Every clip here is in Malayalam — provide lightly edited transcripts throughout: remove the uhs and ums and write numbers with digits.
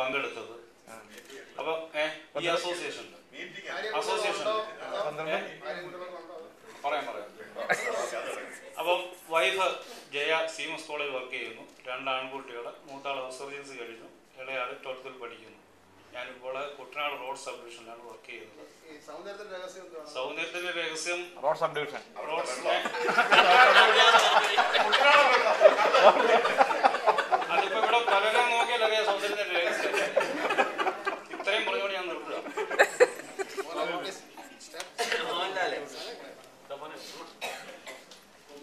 പങ്കെടുത്തത്. അപ്പൊ ഈ അസോസിയേഷൻ പറയാം. അപ്പം wife Jaya Seamus college work ചെയ്യുന്നു. 2 ആൺകുട്ടികൾ. മൂത്താൾ ഹൗസ് സർജൻസി കഴിഞ്ഞു, ഇളയാൾ 12th പഠിക്കുന്നു. ഞാനിപ്പോൾ കുട്ടനാട് റോഡ് സബ് ഡിവിഷനിലാണ് വർക്ക് ചെയ്യുന്നത്. സൗന്ദര്യത്തിന്റെ രഹസ്യം റോഡ് സബ് ഡിവിഷൻ അതിപ്പോ ഇവിടെ പലരും നോക്കിയാലറിയാം സൗന്ദര്യത്തിന്റെ രഹസ്യം. ഇത്രയും പറഞ്ഞോട് ഞാൻ നിർത്തുക.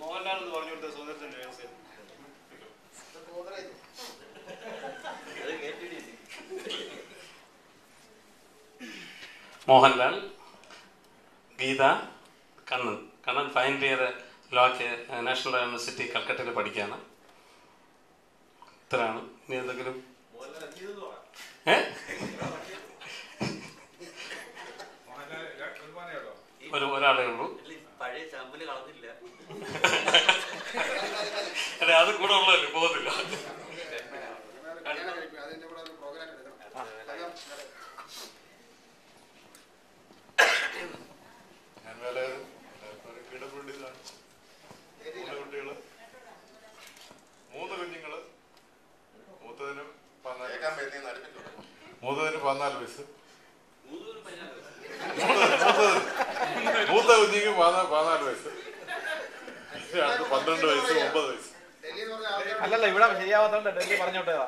മോഹൻലാൽ എന്ന് പറഞ്ഞു കൊടുത്ത സൗന്ദര്യത്തിന്റെ രഹസ്യം Mohanlal, Geetha, Kannan final year law national university കൽക്കട്ടയിൽ പഠിക്കുകയാണ്. ഇത്രയാണ്. ഇനി എന്തെങ്കിലും ഒരാളേ ഉള്ളൂ. അല്ലെ അത് കൂടെ ഉള്ളതല്ലേ, പോകുന്നില്ല. കുട്ടികള് 3 കുഞ്ഞുങ്ങള്. മൂത്തതിന് 14 വയസ്സ്. മൂത്ത കുഞ്ഞിക്ക് 14 വയസ്സ്. 12 വയസ്സ്, 9 വയസ്സ്. അല്ലല്ല, ഇവിടെ ശരിയാവാത്തോണ്ട് ഡൽഹി പറഞ്ഞോട്ടേതാ.